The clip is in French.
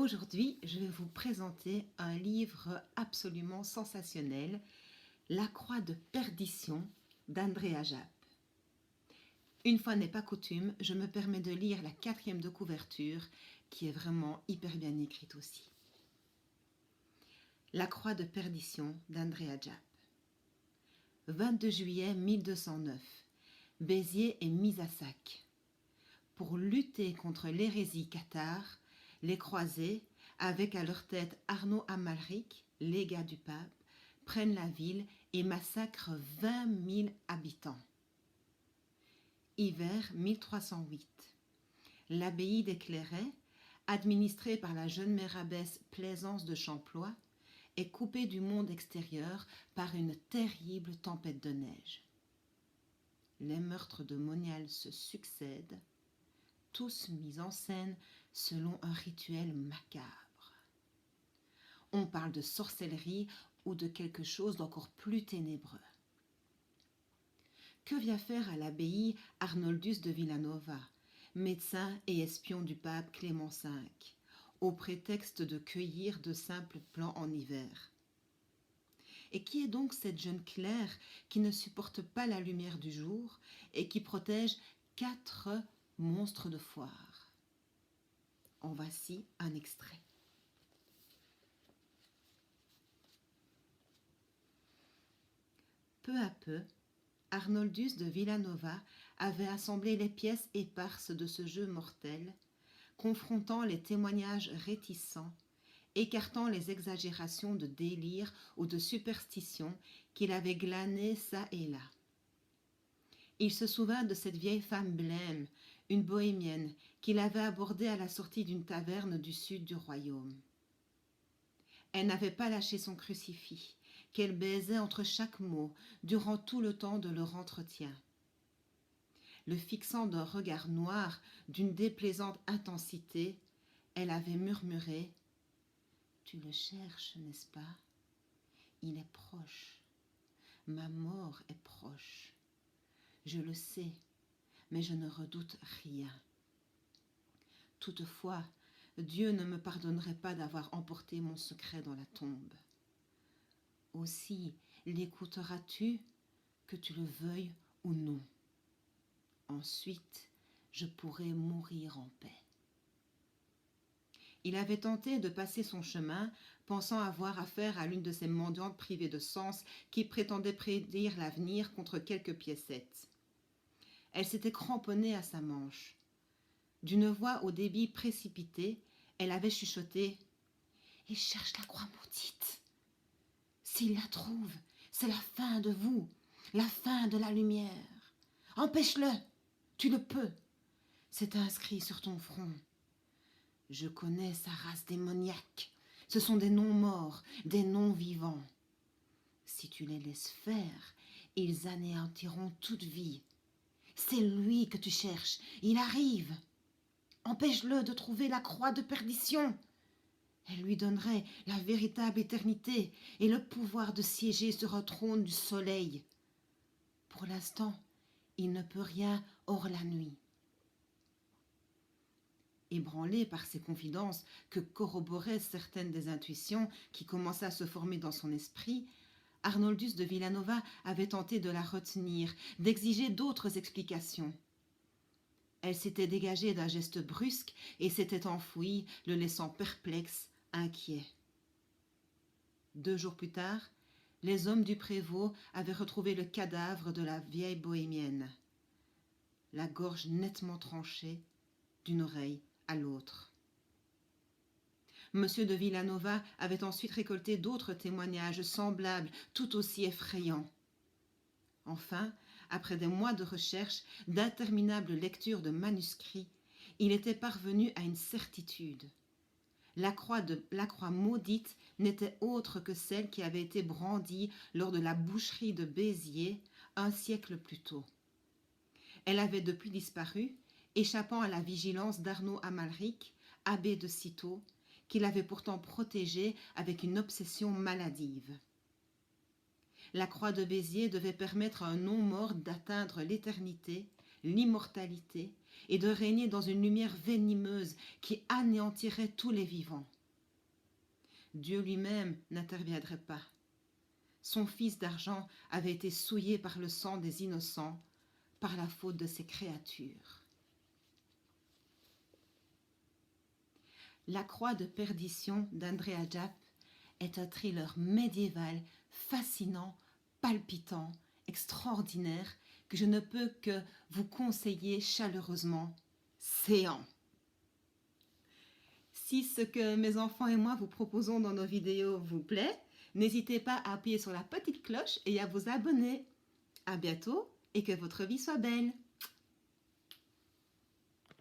Aujourd'hui, je vais vous présenter un livre absolument sensationnel, La Croix de Perdition d'Andrea Japp. Une fois n'est pas coutume, je me permets de lire la 4e de couverture, qui est vraiment hyper bien écrite aussi. La Croix de Perdition d'Andrea Japp. 22 juillet 1209. Béziers est mise à sac. Pour lutter contre l'hérésie cathare, les croisés, avec à leur tête Arnaud Amalric, légat du pape, prennent la ville et massacrent 20 000 habitants. Hiver 1308. L'abbaye des Clairets, administrée par la jeune mère abbesse Plaisance de Champloy, est coupée du monde extérieur par une terrible tempête de neige. Les meurtres de Monial se succèdent, tous mis en scène selon un rituel macabre. On parle de sorcellerie ou de quelque chose d'encore plus ténébreux. Que vient faire à l'abbaye Arnoldus de Villanova, médecin et espion du pape Clément V, au prétexte de cueillir de simples plants en hiver? Et qui est donc cette jeune Claire qui ne supporte pas la lumière du jour et qui protège 4 monstres de foire? En voici un extrait. Peu à peu, Arnoldus de Villanova avait assemblé les pièces éparses de ce jeu mortel, confrontant les témoignages réticents, écartant les exagérations de délire ou de superstition qu'il avait glanées çà et là. Il se souvint de cette vieille femme blême, une bohémienne, qu'il avait abordée à la sortie d'une taverne du sud du royaume. Elle n'avait pas lâché son crucifix, qu'elle baisait entre chaque mot durant tout le temps de leur entretien. Le fixant d'un regard noir d'une déplaisante intensité, elle avait murmuré « Tu le cherches, n'est-ce pas? Il est proche. Ma mort est proche. Je le sais, mais je ne redoute rien. Toutefois, Dieu ne me pardonnerait pas d'avoir emporté mon secret dans la tombe. Aussi l'écouteras-tu, que tu le veuilles ou non. Ensuite, je pourrai mourir en paix. » Il avait tenté de passer son chemin, pensant avoir affaire à l'une de ces mendiantes privées de sens qui prétendaient prédire l'avenir contre quelques piécettes. Elle s'était cramponnée à sa manche. D'une voix au débit précipité, elle avait chuchoté « Il cherche la croix maudite. S'il la trouve, c'est la fin de vous, la fin de la lumière. Empêche-le, tu le peux. C'est inscrit sur ton front. Je connais sa race démoniaque. Ce sont des non-morts, des non-vivants. Si tu les laisses faire, ils anéantiront toute vie. C'est lui que tu cherches, il arrive. Empêche-le de trouver la croix de perdition. Elle lui donnerait la véritable éternité et le pouvoir de siéger sur un trône du soleil. Pour l'instant, il ne peut rien hors la nuit. » Ébranlé par ces confidences que corroboraient certaines des intuitions qui commençaient à se former dans son esprit, Arnoldus de Villanova avait tenté de la retenir, d'exiger d'autres explications. Elle s'était dégagée d'un geste brusque et s'était enfouie, le laissant perplexe, inquiet. 2 jours plus tard, les hommes du prévôt avaient retrouvé le cadavre de la vieille bohémienne, la gorge nettement tranchée, d'une oreille à l'autre. Monsieur de Villanova avait ensuite récolté d'autres témoignages semblables, tout aussi effrayants. Enfin, après des mois de recherche, d'interminables lectures de manuscrits, il était parvenu à une certitude. La croix maudite n'était autre que celle qui avait été brandie lors de la boucherie de Béziers un siècle plus tôt. Elle avait depuis disparu, échappant à la vigilance d'Arnaud Amalric, abbé de Cîteaux, qui l'avait pourtant protégée avec une obsession maladive. La croix de Béziers devait permettre à un non-mort d'atteindre l'éternité, l'immortalité et de régner dans une lumière venimeuse qui anéantirait tous les vivants. Dieu lui-même n'interviendrait pas. Son fils d'argent avait été souillé par le sang des innocents, par la faute de ses créatures. La croix de perdition d'Andrea Japp est un thriller médiéval, fascinant, palpitant, extraordinaire, que je ne peux que vous conseiller chaleureusement. Séant. Si ce que mes enfants et moi vous proposons dans nos vidéos vous plaît, n'hésitez pas à appuyer sur la petite cloche et à vous abonner. À bientôt et que votre vie soit belle.